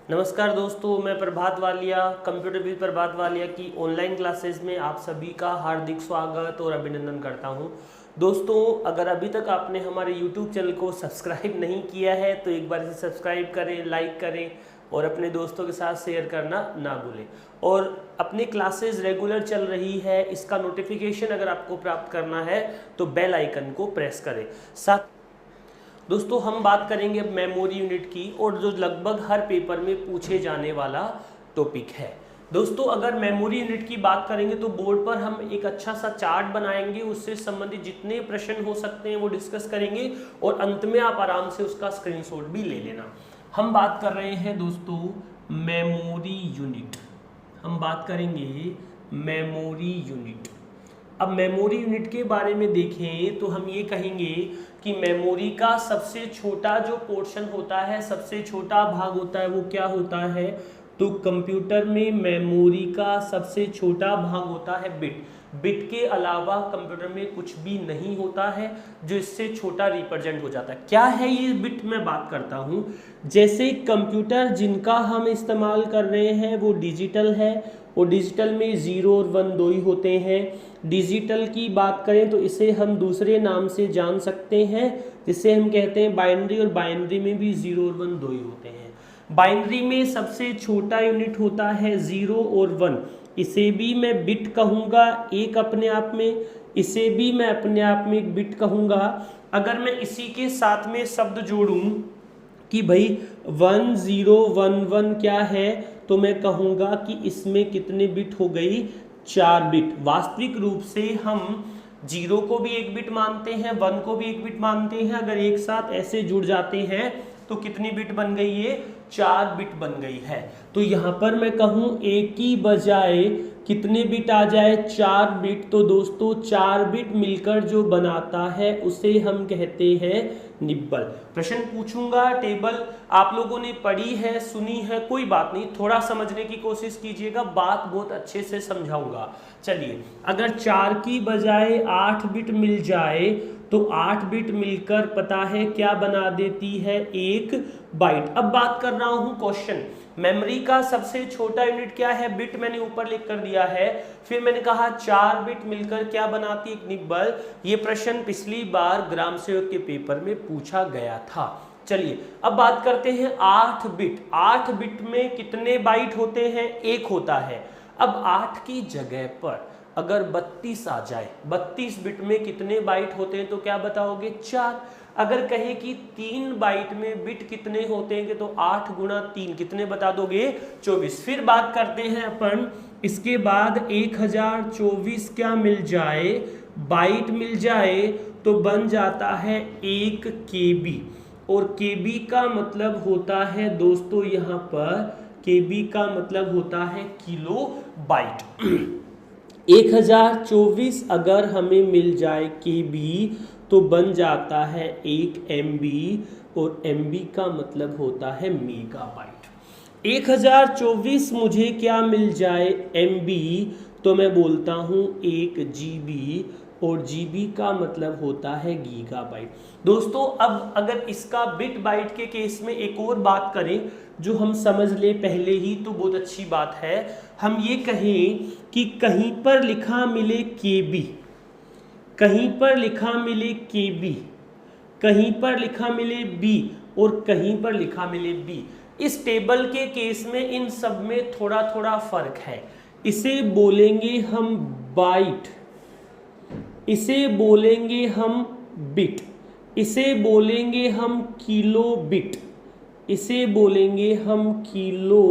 नमस्कार दोस्तों, मैं प्रभात वालिया कंप्यूटर विद प्रभात वालिया की ऑनलाइन क्लासेस में आप सभी का हार्दिक स्वागत और अभिनंदन करता हूं। दोस्तों, अगर अभी तक आपने हमारे YouTube चैनल को सब्सक्राइब नहीं किया है तो एक बार इसे सब्सक्राइब करें, लाइक करें और अपने दोस्तों के साथ शेयर करना ना भूलें। और अपनी क्लासेस रेगुलर चल रही है, इसका नोटिफिकेशन अगर आपको प्राप्त करना है तो बेल आइकन को प्रेस करें। साथ दोस्तों हम बात करेंगे अब मेमोरी यूनिट की, और जो लगभग हर पेपर में पूछे जाने वाला टॉपिक है। दोस्तों अगर मेमोरी यूनिट की बात करेंगे तो बोर्ड पर हम एक अच्छा सा चार्ट बनाएंगे, उससे संबंधित जितने प्रश्न हो सकते हैं वो डिस्कस करेंगे और अंत में आप आराम से उसका स्क्रीनशॉट भी ले लेना। हम बात कर रहे हैं दोस्तों मेमोरी यूनिट, हम बात करेंगे मेमोरी यूनिट। अब मेमोरी यूनिट के बारे में देखें तो हम ये कहेंगे कि मेमोरी का सबसे छोटा जो पोर्शन होता है, सबसे छोटा भाग होता है, वो क्या होता है? तो कंप्यूटर में मेमोरी का सबसे छोटा भाग होता है बिट। बिट के अलावा कंप्यूटर में कुछ भी नहीं होता है जो इससे छोटा रिप्रेजेंट हो जाता है। क्या है ये बिट, मैं बात करता हूँ। जैसे कंप्यूटर जिनका हम इस्तेमाल कर रहे हैं वो डिजिटल है, और डिजिटल में 0 और 1 दो ही होते हैं। डिजिटल की बात करें तो इसे हम दूसरे नाम से जान सकते हैं, जिसे हम कहते हैं बाइनरी, और बाइनरी में भी 0 और 1 दो ही होते हैं। बाइनरी में सबसे छोटा यूनिट होता है 0 और 1, इसे भी मैं बिट कहूँगा एक अपने आप में, इसे भी मैं अपने आप में एक बिट कहूँगा। अगर मैं इसी के साथ में शब्द जोड़ूं कि भाई 1011 क्या है, तो मैं कहूँगा कि इसमें कितने बिट हो गई? 4 बिट। वास्तविक रूप से हम 0 को भी एक बिट मानते हैं, 1 को भी एक बिट मानते हैं। अगर एक साथ ऐसे जुड़ जाते हैं तो कितनी बिट बन गई? ये 4 बिट बन गई है। तो यहाँ पर मैं कहूँ एक की बजाय कितने बिट आ जाए? 4 बिट। तो दोस्तों 4 बिट मिलकर जो बनाता है उसे हम कहते हैं निब्बल। प्रश्न पूछूंगा, टेबल आप लोगों ने पढ़ी है, सुनी है, कोई बात नहीं, थोड़ा समझने की कोशिश कीजिएगा, बात बहुत अच्छे से समझाऊंगा। चलिए, अगर 4 की बजाय 8 बिट मिल जाए तो 8 बिट मिलकर पता है क्या बना देती है? 1 बाइट। अब बात कर रहा हूं क्वेश्चन, मेमोरी का सबसे छोटा यूनिट क्या है? बिट मैंने ऊपर लिख कर दिया है। फिर मैंने कहा 4 बिट मिलकर क्या बनाती है? एक निब्बल। ये प्रश्न पिछली बार ग्राम सेवक के पेपर में पूछा गया था। चलिए अब बात करते हैं 8 बिट। 8 बिट में कितने बाइट होते हैं? 1 होता है। अब 8 की जगह पर अगर 32 आ जाए, 32 बिट में कितने बाइट होते हैं? तो क्या बताओगे? 4। अगर कहे कि 3 बाइट में बिट कितने होते हैं तो 8 गुणा 3 कितने बता दोगे? 24। फिर बात करते हैं अपन, इसके बाद 1024 क्या मिल जाए? बाइट मिल जाए तो बन जाता है 1 KB। और KB का मतलब होता है दोस्तों, यहाँ पर KB का मतलब होता है किलो बाइट। 1024 अगर हमें मिल जाए KB तो बन जाता है 1 MB, और MB का मतलब होता है मेगाबाइट। 1024 मुझे क्या मिल जाए? MB, तो मैं बोलता हूँ 1 GB, और GB का मतलब होता है गीगाबाइट। दोस्तों अब अगर इसका बिट बाइट के केस में एक और बात करें जो हम समझ ले पहले ही, तो बहुत अच्छी बात है। हम ये कहें कि कहीं पर लिखा मिले KB, कहीं पर लिखा मिले KB, कहीं पर लिखा मिले B, और कहीं पर लिखा मिले B। इस टेबल के केस में इन सब में थोड़ा थोड़ा फर्क है। इसे बोलेंगे हम बाइट, इसे बोलेंगे हम बिट, इसे बोलेंगे हम किलो बिट, इसे बोलेंगे हम किलो,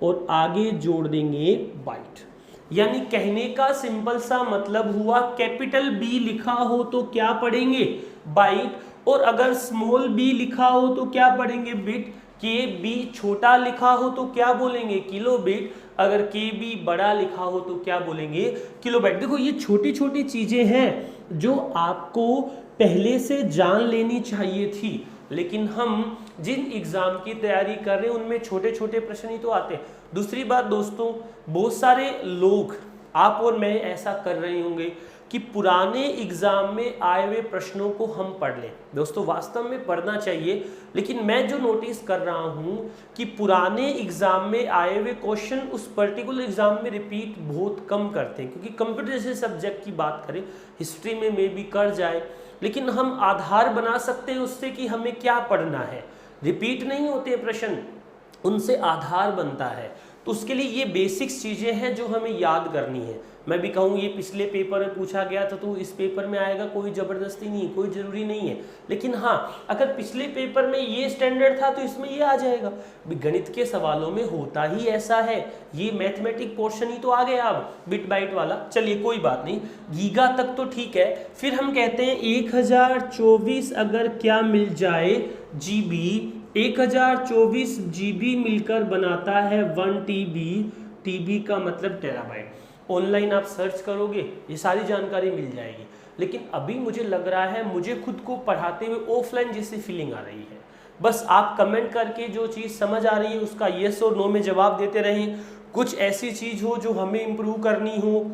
और आगे जोड़ देंगे बाइट। यानी कहने का सिंपल सा मतलब हुआ, कैपिटल B लिखा हो तो क्या पढ़ेंगे? बाइट। और अगर स्मॉल b लिखा हो तो क्या पढ़ेंगे? बिट। KB छोटा लिखा हो तो क्या बोलेंगे? Kilo bit. अगर KB बड़ा लिखा हो तो क्या बोलेंगे? Kilo byte. देखो ये छोटी छोटी चीजें हैं जो आपको पहले से जान लेनी चाहिए थी, लेकिन हम जिन एग्जाम की तैयारी कर रहे हैं उनमें छोटे छोटे प्रश्न ही तो आते हैं। दूसरी बात दोस्तों, बहुत सारे लोग, आप और मैं ऐसा कर रहे होंगे, कि पुराने एग्जाम में आए हुए प्रश्नों को हम पढ़ लें। दोस्तों वास्तव में पढ़ना चाहिए, लेकिन मैं जो नोटिस कर रहा हूं कि पुराने एग्जाम में आए हुए क्वेश्चन उस पर्टिकुलर एग्जाम में रिपीट बहुत कम करते हैं, क्योंकि कंप्यूटर जैसे सब्जेक्ट की बात करें, हिस्ट्री में मे भी कर जाए, लेकिन हम आधार बना सकते हैं उससे कि हमें क्या पढ़ना है। रिपीट नहीं होते प्रश्न, उनसे आधार बनता है। तो उसके लिए ये बेसिक्स चीज़ें हैं जो हमें याद करनी है। मैं भी कहूँ ये पिछले पेपर में पूछा गया था तो इस पेपर में आएगा, कोई ज़बरदस्ती नहीं, कोई ज़रूरी नहीं है। लेकिन हाँ, अगर पिछले पेपर में ये स्टैंडर्ड था तो इसमें ये आ जाएगा। गणित के सवालों में होता ही ऐसा है, ये मैथमेटिक पोर्शन ही तो आ गया अब बिट बाइट वाला। चलिए कोई बात नहीं, गीगा तक तो ठीक है। फिर हम कहते हैं 1024 अगर क्या मिल जाए जीबी, 1024 जीबी मिलकर बनाता है 1 टीबी। टीबी का मतलब टेराबाइट। ऑनलाइन आप सर्च करोगे ये सारी जानकारी मिल जाएगी। लेकिन अभी मुझे लग रहा है, मुझे खुद को पढ़ाते हुए ऑफलाइन जैसी फीलिंग आ रही है। बस आप कमेंट करके जो चीज़ समझ आ रही है उसका येस और नो में जवाब देते रहें। कुछ ऐसी चीज़ हो जो हमें इम्प्रूव करनी हो,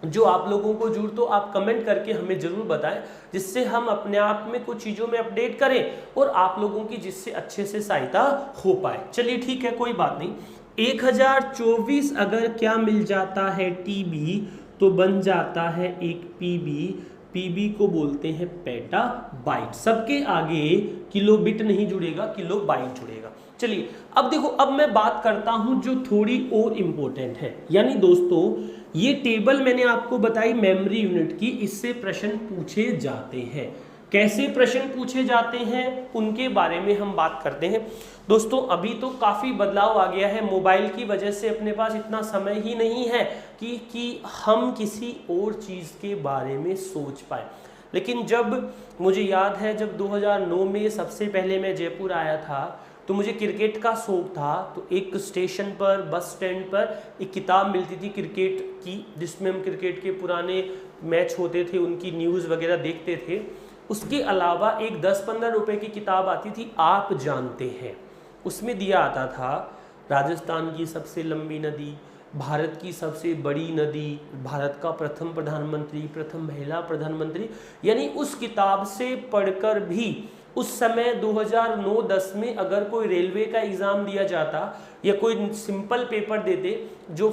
जो आप लोगों को जरूरत हो, आप कमेंट करके हमें ज़रूर बताएं, जिससे हम अपने आप में कुछ चीज़ों में अपडेट करें और आप लोगों की जिससे अच्छे से सहायता हो पाए। चलिए ठीक है, कोई बात नहीं। 1024 अगर क्या मिल जाता है टीबी तो बन जाता है एक पीबी। पीबी को बोलते हैं पेटा बाइट। सबके आगे किलो बिट नहीं जुड़ेगा, किलो बाइट जुड़ेगा। चलिए अब देखो, अब मैं बात करता हूं जो थोड़ी और इम्पोर्टेंट है। यानी दोस्तों ये टेबल मैंने आपको बताई मेमोरी यूनिट की, इससे प्रश्न पूछे जाते हैं। कैसे प्रश्न पूछे जाते हैं उनके बारे में हम बात करते हैं। दोस्तों अभी तो काफ़ी बदलाव आ गया है, मोबाइल की वजह से अपने पास इतना समय ही नहीं है कि हम किसी और चीज़ के बारे में सोच पाए। लेकिन जब मुझे याद है, जब 2009 में सबसे पहले मैं जयपुर आया था तो मुझे क्रिकेट का शौक था। तो एक स्टेशन पर, बस स्टैंड पर एक किताब मिलती थी क्रिकेट की, जिसमें हम क्रिकेट के पुराने मैच होते थे उनकी न्यूज़ वगैरह देखते थे। उसके अलावा एक 10-15 रुपए की किताब आती थी, आप जानते हैं। उसमें दिया आता था राजस्थान की सबसे लंबी नदी, भारत की सबसे बड़ी नदी, भारत का प्रथम प्रधानमंत्री, प्रथम महिला प्रधानमंत्री। यानी उस किताब से पढ़कर भी उस समय 2009-10 में अगर कोई रेलवे का एग्ज़ाम दिया जाता या कोई सिंपल पेपर देते जो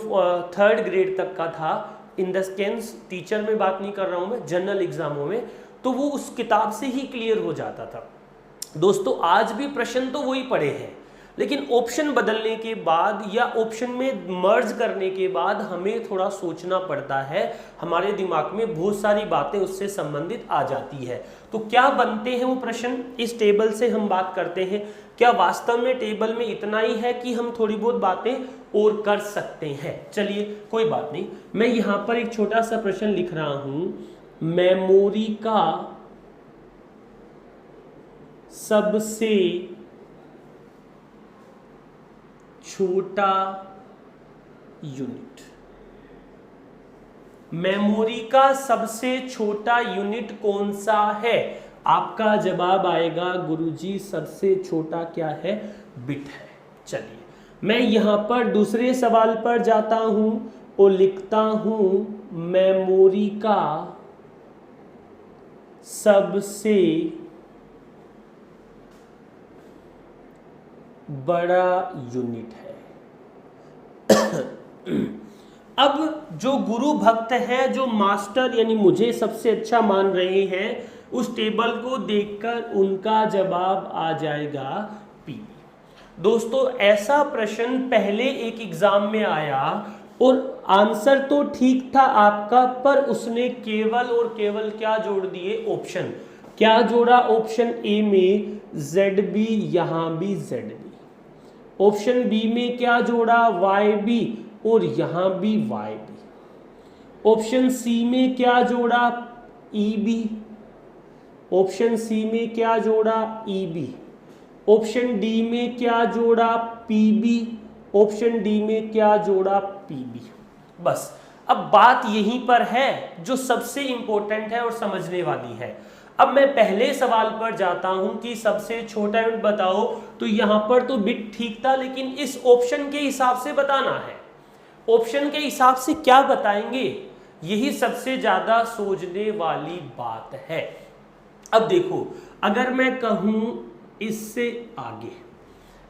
3rd ग्रेड तक का था, इन द सेंस टीचर में बात नहीं कर रहा हूँ मैं, जनरल एग्जामों में, तो वो उस किताब से ही क्लियर हो जाता था। दोस्तों आज भी प्रश्न तो वही पड़े हैं, लेकिन ऑप्शन बदलने के बाद या ऑप्शन में मर्ज करने के बाद हमें थोड़ा सोचना पड़ता है। हमारे दिमाग में बहुत सारी बातें उससे संबंधित आ जाती है। तो क्या बनते हैं वो प्रश्न, इस टेबल से हम बात करते हैं। क्या वास्तव में टेबल में इतना ही है कि हम थोड़ी बहुत बातें और कर सकते हैं? चलिए कोई बात नहीं, मैं यहाँ पर एक छोटा सा प्रश्न लिख रहा हूँ। मेमोरी का सबसे छोटा यूनिट, मेमोरी का सबसे छोटा यूनिट कौन सा है? आपका जवाब आएगा गुरुजी सबसे छोटा क्या है? बिट है। चलिए मैं यहां पर दूसरे सवाल पर जाता हूं और लिखता हूं मेमोरी का सबसे बड़ा यूनिट है। अब जो गुरु भक्त है, जो मास्टर यानी मुझे सबसे अच्छा मान रहे हैं, उस टेबल को देखकर उनका जवाब आ जाएगा पी। दोस्तों ऐसा प्रश्न पहले एक एग्जाम में आया और आंसर तो ठीक था आपका, पर उसने केवल और केवल क्या जोड़ दिए? ऑप्शन। क्या जोड़ा? ऑप्शन ए में ZB, यहां भी ZB। ऑप्शन बी में क्या जोड़ा? YB, और यहां भी YB। ऑप्शन सी में क्या जोड़ा? EB। ऑप्शन सी में क्या जोड़ा? EB। ऑप्शन डी में क्या जोड़ा? PB। ऑप्शन डी में क्या जोड़ा? PB। बस अब बात यहीं पर है जो सबसे इंपॉर्टेंट है और समझने वाली है। अब मैं पहले सवाल पर जाता हूं कि सबसे छोटा यूनिट बताओ, तो यहां पर तो बिट ठीक था, लेकिन इस ऑप्शन के हिसाब से बताना है। ऑप्शन के हिसाब से क्या बताएंगे? यही सबसे ज्यादा सोचने वाली बात है। अब देखो, अगर मैं कहूं इससे आगे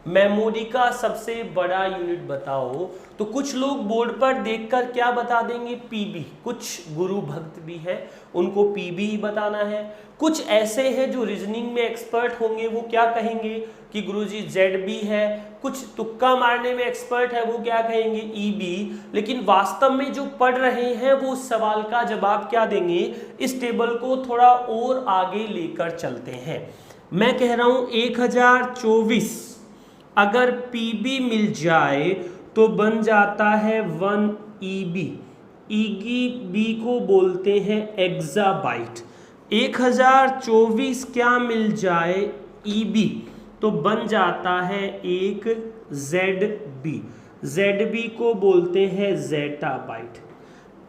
मेमोरी का सबसे बड़ा यूनिट बताओ, तो कुछ लोग बोर्ड पर देखकर क्या बता देंगे, पीबी। कुछ गुरु भक्त भी है, उनको पीबी ही बताना है। कुछ ऐसे हैं जो रीजनिंग में एक्सपर्ट होंगे, वो क्या कहेंगे कि गुरुजी जेडबी है। कुछ तुक्का मारने में एक्सपर्ट है, वो क्या कहेंगे, ईबी। लेकिन वास्तव में जो पढ़ रहे हैं वो उस सवाल का जवाब क्या देंगे। इस टेबल को थोड़ा और आगे लेकर चलते हैं। मैं कह रहा हूं 1024 अगर पीबी मिल जाए तो बन जाता है 1 ईबी। ईबी को बोलते हैं एक्साबाइट। 1024 क्या मिल जाए, ईबी, तो बन जाता है 1 जेडबी। जेडबी को बोलते हैं जेटाबाइट।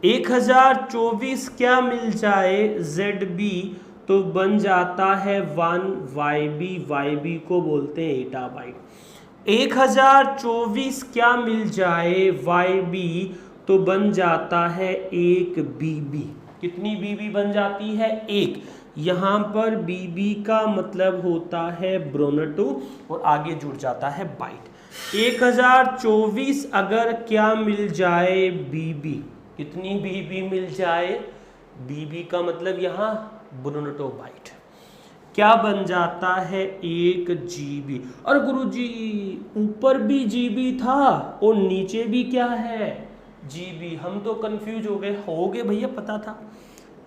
1024 क्या मिल जाए, जेडबी, तो बन जाता है 1 वाईबी। वाईबी को बोलते हैं एटाबाइट। 1024 क्या मिल जाए, वाईबी, तो बन जाता है 1 बीबी। कितनी बीबी बन जाती है, 1। यहां पर बीबी का मतलब होता है ब्रोनेटो और आगे जुड़ जाता है बाइट। 1024 अगर क्या मिल जाए, बीबी, कितनी बीबी मिल जाए, बीबी का मतलब यहां ब्रोनेटो बाइट, क्या बन जाता है, 1 जीबी। और गुरुजी ऊपर भी जीबी था और नीचे भी क्या है, जीबी। हम तो कंफ्यूज हो गए भैया, पता था।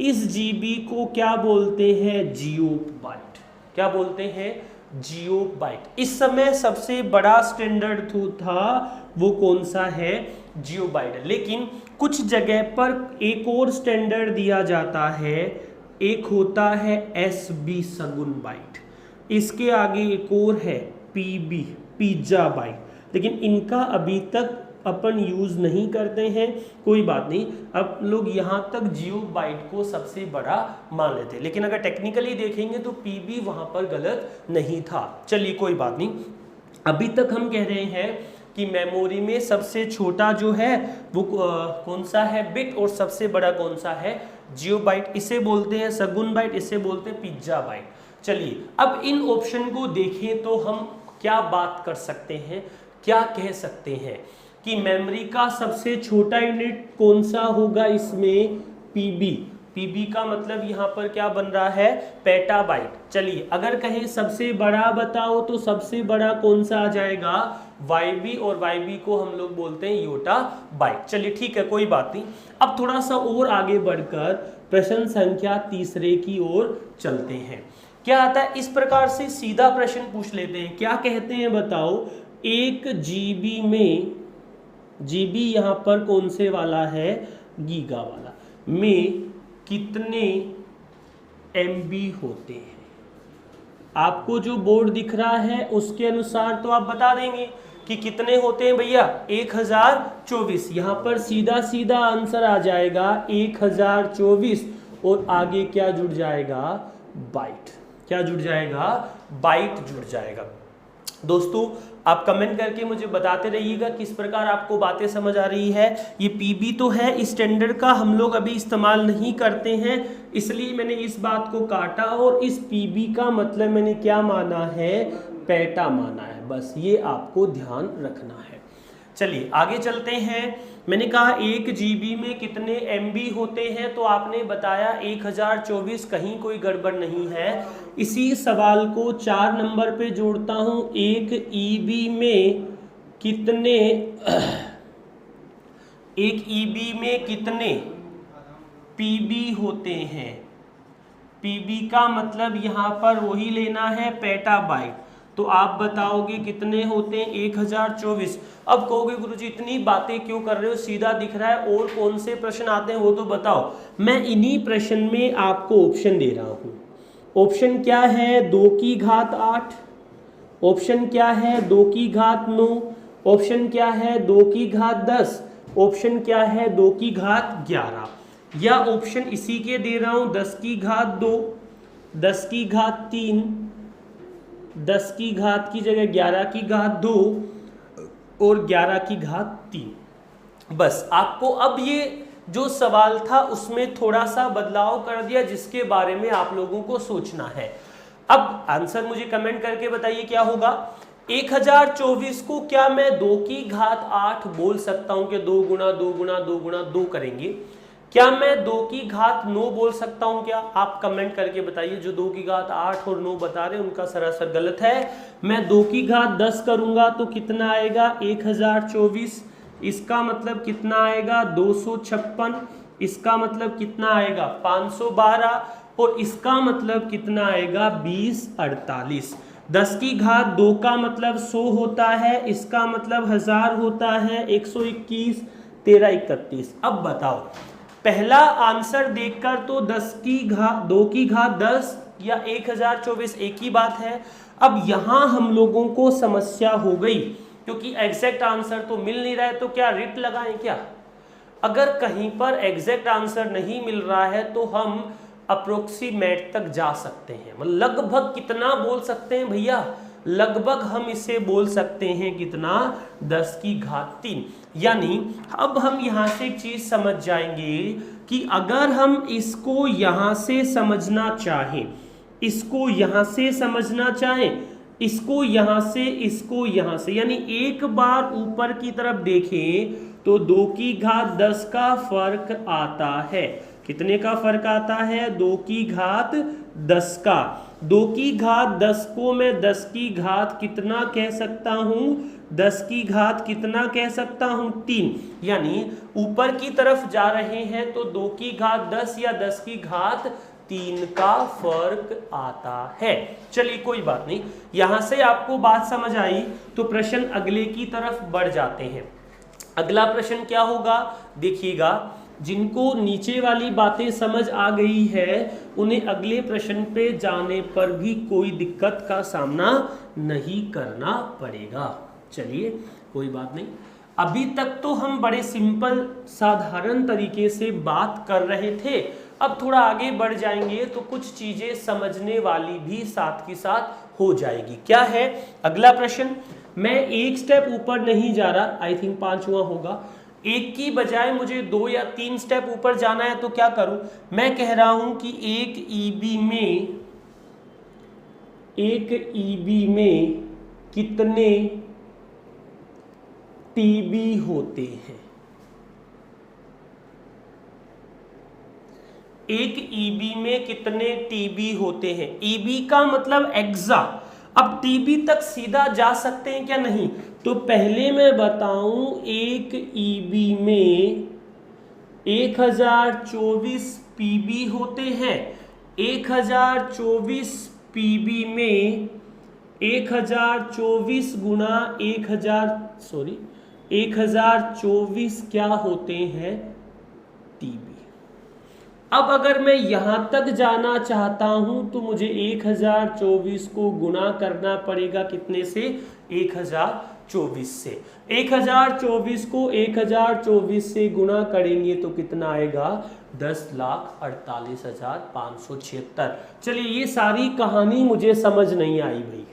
इस जीबी को क्या बोलते हैं, जियोबाइट। क्या बोलते हैं, जियोबाइट। इस समय सबसे बड़ा स्टैंडर्ड था वो कौन सा है, जियोबाइट। लेकिन कुछ जगह पर एक और स्टैंडर्ड दिया जाता है, एक होता है एसबी सगुन बाइट। इसके आगे एक और है पीबी, पिज्जा बाइट। लेकिन इनका अभी तक अपन यूज नहीं करते हैं, कोई बात नहीं। अब लोग यहाँ तक जियो बाइट को सबसे बड़ा मान लेते हैं, लेकिन अगर टेक्निकली देखेंगे तो पीबी वहाँ पर गलत नहीं था। चलिए कोई बात नहीं। अभी तक हम कह रहे हैं कि मेमोरी में सबसे छोटा जो है वो कौन सा है, बिट, और सबसे बड़ा कौन सा है, जियो बाइट। इसे बोलते हैं सगुन बाइट, इसे बोलते हैं पिज्जा बाइट। चलिए अब इन ऑप्शन को देखें तो हम क्या बात कर सकते हैं, क्या कह सकते हैं कि मेमोरी का सबसे छोटा यूनिट कौन सा होगा, इसमें पीबी। पीबी का मतलब यहाँ पर क्या बन रहा है, पेटाबाइट। चलिए अगर कहें सबसे बड़ा बताओ तो सबसे बड़ा कौन सा आ जाएगा, वाईबी, और वाईबी को हम लोग बोलते हैं योटा बाइट। चलिए ठीक है, कोई बात नहीं। अब थोड़ा सा और आगे बढ़कर प्रश्न संख्या तीसरे की ओर चलते हैं। क्या आता है, इस प्रकार से सीधा प्रश्न पूछ लेते हैं। क्या कहते हैं बताओ, 1 जीबी में, जीबी यहाँ पर कौन से वाला है, गीगा वाला, में कितने एमबी होते हैं। आपको जो बोर्ड दिख रहा है उसके अनुसार तो आप बता देंगे कि कितने होते हैं भैया, 1024। यहाँ पर सीधा सीधा आंसर आ जाएगा 1024, और आगे क्या जुड़ जाएगा, बाइट। क्या जुड़ जाएगा, बाइट जुड़ जाएगा। दोस्तों आप कमेंट करके मुझे बताते रहिएगा किस प्रकार आपको बातें समझ आ रही है। ये पीबी तो है, इस स्टैंडर्ड का हम लोग अभी इस्तेमाल नहीं करते हैं, इसलिए मैंने इस बात को काटा, और इस पीबी का मतलब मैंने क्या माना है, पेटा माना है। बस ये आपको ध्यान रखना है। चलिए आगे चलते हैं। मैंने कहा 1 जीबी में कितने एमबी होते हैं, तो आपने बताया 1024, कहीं कोई गड़बड़ नहीं है। इसी सवाल को 4 नंबर पे जोड़ता हूं, 1 ईबी में कितने, 1 ईबी में कितने पीबी होते हैं। पीबी का मतलब यहाँ पर वही लेना है, पेटाबाइट। तो आप बताओगे कितने होते हैं, 1024। अब कहोगे गुरुजी इतनी बातें क्यों कर रहे हो, सीधा दिख रहा है, और कौन से प्रश्न आते हैं वो तो बताओ। मैं इन्हीं प्रश्न में आपको ऑप्शन दे रहा हूँ। ऑप्शन क्या है, 2 की घात 8, ऑप्शन क्या है 2 की घात 9, ऑप्शन क्या है 2 की घात 10, ऑप्शन क्या है 2 की घात 11, या ऑप्शन इसी के दे रहा हूँ 10 की घात 2, 10 की घात 3, 10 की घात की जगह 11 की घात 2 और 11 की घात 3। बस आपको अब ये जो सवाल था उसमें थोड़ा सा बदलाव कर दिया, जिसके बारे में आप लोगों को सोचना है। अब आंसर मुझे कमेंट करके बताइए क्या होगा। 1024 को क्या मैं 2 की घात 8 बोल सकता हूं कि 2 गुना 2 गुना 2 गुना 2 करेंगे? क्या मैं 2 की घात 9 बोल सकता हूं क्या? आप कमेंट करके बताइए। जो 2 की घात 8 और 9 बता रहे हैं उनका सरासर गलत है। मैं 2 की घात 10 करूंगा तो कितना आएगा? 1024। इसका मतलब कितना आएगा? 256। इसका मतलब कितना आएगा? 512। और इसका मतलब कितना आएगा? 2048। 10 की घात 2 का मतलब 100 होता है, इसका मतलब 1000 होता है, 121, 13, 31। अब बताओ, पहला आंसर देखकर तो 2 की घात 10 या 1024 एक ही बात है। अब यहां हम लोगों को समस्या हो गई, क्योंकि एग्जैक्ट आंसर तो मिल नहीं रहा है, तो क्या रिट लगाएं क्या? अगर कहीं पर एग्जैक्ट आंसर नहीं मिल रहा है तो हम अप्रोक्सीमेट तक जा सकते हैं। मतलब लगभग कितना बोल सकते हैं भैया? लगभग हम इसे बोल सकते हैं कितना? 10 की घात 3। यानी अब हम यहां से एक चीज समझ जाएंगे कि अगर हम इसको यहां से समझना चाहें, इसको यहां से समझना चाहें, इसको यहां से, इसको यहां से, यानी एक बार ऊपर की तरफ देखें तो 2 की घात 10 का फर्क आता है। कितने का फर्क आता है? 2 की घात 10 का। 2 की घात 10 को मैं 10 की घात कितना कह सकता हूं? 10 की घात कितना कह सकता हूं? 3। यानी ऊपर की तरफ जा रहे हैं तो 2 की घात 10 या 10 की घात 3 का फर्क आता है। चलिए कोई बात नहीं, यहां से आपको बात समझ आई तो प्रश्न अगले की तरफ बढ़ जाते हैं। अगला प्रश्न क्या होगा? देखिएगा, जिनको नीचे वाली बातें समझ आ गई है उन्हें अगले प्रश्न पे जाने पर भी कोई दिक्कत का सामना नहीं करना पड़ेगा। चलिए कोई बात नहीं, अभी तक तो हम बड़े सिंपल साधारण तरीके से बात कर रहे थे। अब थोड़ा आगे बढ़ जाएंगे तो कुछ चीजें समझने वाली भी साथ के साथ हो जाएगी। क्या है अगला प्रश्न? मैं एक स्टेप ऊपर नहीं जा रहा, आई थिंक 5वां होगा। एक की बजाय मुझे 2 या 3 स्टेप ऊपर जाना है तो क्या करूं? मैं कह रहा हूं कि एक ईबी में कितने टीबी होते हैं? एक ईबी में कितने टीबी होते हैं? ईबी का मतलब एक्सा। अब टीबी तक सीधा जा सकते हैं क्या? नहीं। तो पहले मैं बताऊं, एक ईबी में 1024 पीबी होते हैं। 1024 पीबी में 1024 गुना 1024 क्या होते हैं? टीबी। अब अगर मैं यहां तक जाना चाहता हूं तो मुझे 1024 को गुना करना पड़ेगा कितने से? 1024 से। 1024 को 1024 से गुना करेंगे तो कितना आएगा? 10,48,576। चलिए ये सारी कहानी मुझे समझ नहीं आई भाई,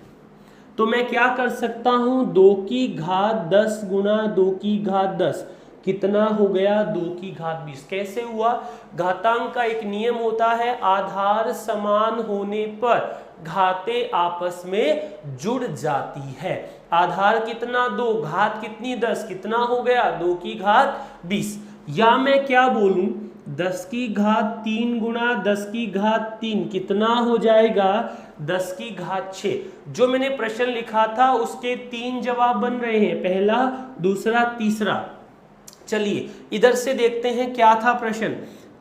तो मैं क्या कर सकता हूं? 2 की घात 10 गुना 2 की घात 10 कितना हो गया? 2 की घात 20। कैसे हुआ? घातांक का एक नियम होता है, आधार समान होने पर घातें आपस में जुड़ जाती है। आधार कितना? 2, घात कितनी? 10, कितना हो गया? 2 की घात 20। या मैं क्या बोलूं? 10 की घात 3 गुना 10 की घात 3 कितना हो जाएगा? 10 की घात 6। जो मैंने प्रश्न लिखा था उसके 3 जवाब बन रहे हैं, पहला, दूसरा, तीसरा। चलिए इधर से देखते हैं क्या था प्रश्न।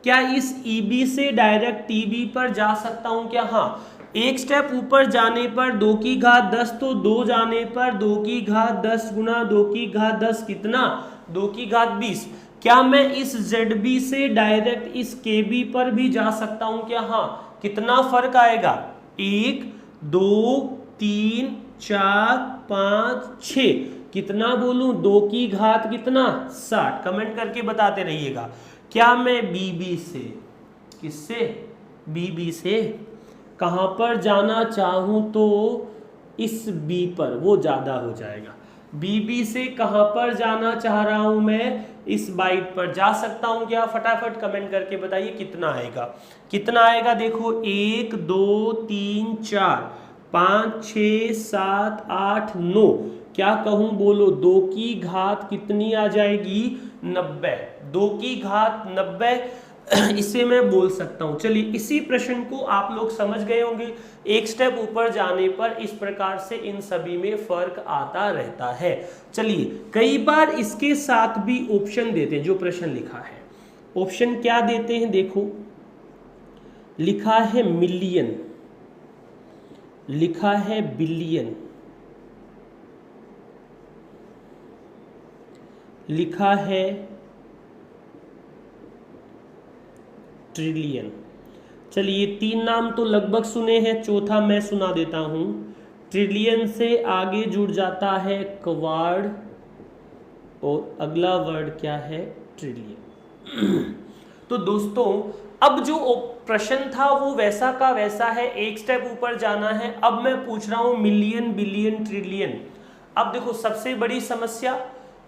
क्या इस ईबी से डायरेक्ट टीबी पर जा सकता हूं क्या? हाँ। एक स्टेप ऊपर जाने पर 2 की घात 10, तो 2 जाने पर 2 की घात 10 गुना 2 की घात 10 कितना? 2 की घात 20। क्या मैं इस ZB से डायरेक्ट इस KB पर भी जा सकता हूं क्या? हाँ। कितना फर्क आएगा? 1, 2, 3, 4, 5, 6। कितना बोलूं? 2 की घात कितना? 60। कमेंट करके बताते रहिएगा। क्या मैं BB से, किससे? BB से कहां पर जाना चाहूं तो इस B पर, वो ज्यादा हो जाएगा। बीबी से कहां पर जाना चाह रहा हूं मैं, इस बाइट पर जा सकता हूं क्या? फटाफट कमेंट करके बताइए कितना आएगा, कितना आएगा। देखो 1 2 3 4 5 6 7 8 9, क्या कहूं बोलो, 2 की घात कितनी आ जाएगी? 90। 2 की घात 90 इसे मैं बोल सकता हूं। चलिए इसी प्रश्न को आप लोग समझ गए होंगे। एक स्टेप ऊपर जाने पर इस प्रकार से इन सभी में फर्क आता रहता है। चलिए कई बार इसके साथ भी ऑप्शन देते हैं, जो प्रश्न लिखा है ऑप्शन क्या देते हैं, देखो लिखा है मिलियन, लिखा है बिलियन, लिखा है ट्रिलियन। चलिए 3 नाम तो लगभग सुने हैं, चौथा मैं सुना देता हूं। ट्रिलियन से आगे जुड़ जाता है क्वाड और अगला वर्ड क्या है? ट्रिलियन। तो दोस्तों अब जो प्रश्न था वो वैसा का वैसा है, एक स्टेप ऊपर जाना है। अब मैं पूछ रहा हूं मिलियन बिलियन ट्रिलियन। अब देखो सबसे बड़ी समस्या,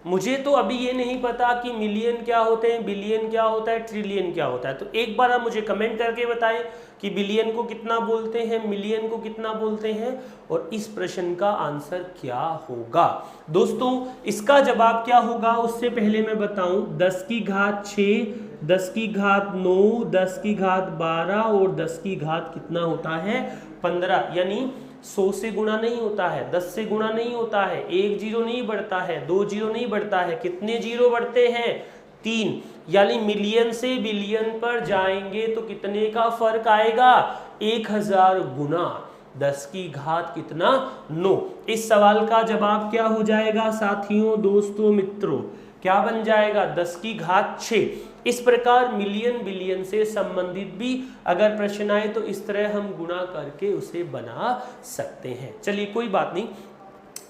मुझे तो अभी ये नहीं पता कि मिलियन क्या होते हैं, बिलियन क्या होता है, ट्रिलियन क्या होता है। तो एक बार आप मुझे कमेंट करके बताएं कि बिलियन को कितना बोलते हैं, मिलियन को कितना बोलते हैं, और इस प्रश्न का आंसर क्या होगा। दोस्तों इसका जवाब क्या होगा उससे पहले मैं बताऊं, 10 की घात 6, 10 की घात 9, 10 की घात 12 और 10 की घात कितना होता है? 15। यानी 100 से गुणा नहीं होता है, 10 से गुणा नहीं होता है, 1 जीरो नहीं बढ़ता है, 2 जीरो नहीं बढ़ता है, कितने जीरो बढ़ते हैं? 3। यानी मिलियन से बिलियन पर जाएंगे तो कितने का फर्क आएगा? 1000 गुना। 10 की घात कितना? 9। इस सवाल का जवाब क्या हो जाएगा साथियों, दोस्तों, मित्रों? क्या बन जाएगा? 10 की घात 6। इस प्रकार मिलियन बिलियन से संबंधित भी अगर प्रश्न आए तो इस तरह हम गुणा करके उसे बना सकते हैं। चलिए कोई बात नहीं,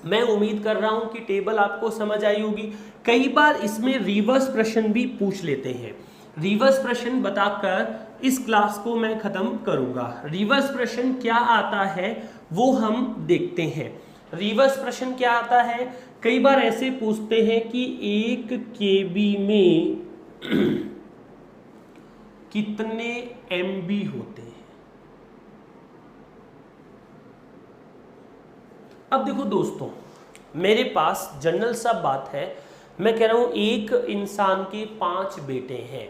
मैं उम्मीद कर रहा हूं कि टेबल आपको समझ आई होगी। कई बार इसमें रिवर्स प्रश्न भी पूछ लेते हैं। रिवर्स प्रश्न बताकर इस क्लास को मैं खत्म करूंगा। रिवर्स प्रश्न क्या आता है वो हम देखते हैं। रिवर्स प्रश्न क्या आता है, कई बार ऐसे पूछते हैं कि 1 केबी में कितने एमबी होते हैं। अब देखो दोस्तों, मेरे पास जनरल सा बात है, मैं कह रहा हूं एक इंसान के 5 बेटे हैं।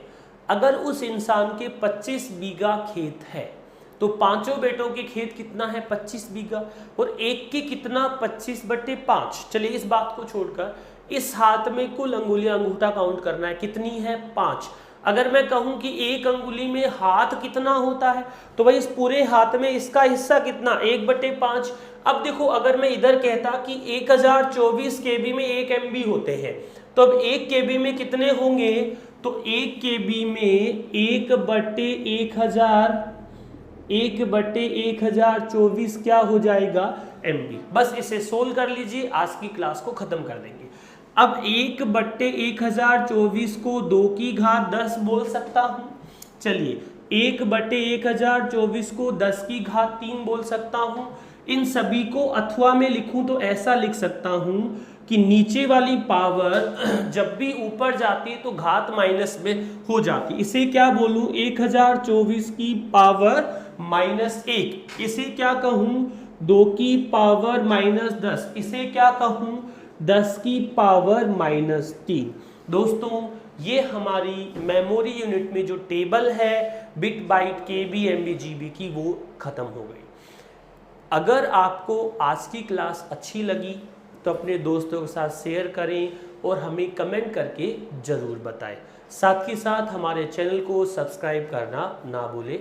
अगर उस इंसान के 25 बीघा खेत है तो पांचों बेटों के खेत कितना है? 25 बीघा। और एक के कितना? 25/5। चलिए इस बात को छोड़कर इस हाथ में कुल अंगुलियां, अंगूठा काउंट करना है, कितनी है? 5। अगर मैं कहूं कि एक अंगुली में हाथ कितना होता है तो भाई इस पूरे हाथ में इसका हिस्सा कितना? 1/5। अब देखो अगर मैं इधर कहता कि 1024 केबी में 1 एमबी होते हैं तो अब 1 केबी में कितने होंगे? तो 1 केबी में 1/1024 क्या हो जाएगा? एमबी। बस इसे सोल्व कर लीजिए, आज की क्लास को खत्म कर देंगे। अब 1/1024 को 2 की घात 10 बोल सकता हूं। चलिए 1/1024 को 10 की घात 3 बोल सकता हूं। इन सभी को अथवा में लिखूं तो ऐसा लिख सकता हूं कि नीचे वाली पावर जब भी ऊपर जाती है तो घात माइनस में हो जाती। इसे क्या बोलूं? 1024 की पावर -1। इसे क्या कहूं? 2 की पावर -10। इसे क्या कहूं? 10 की पावर -3। दोस्तों ये हमारी मेमोरी यूनिट में जो टेबल है बिट बाइट केबी एमबी जीबी की, वो खत्म हो गई। अगर आपको आज की क्लास अच्छी लगी तो अपने दोस्तों के साथ शेयर करें और हमें कमेंट करके ज़रूर बताएं। साथ ही साथ हमारे चैनल को सब्सक्राइब करना ना भूलें।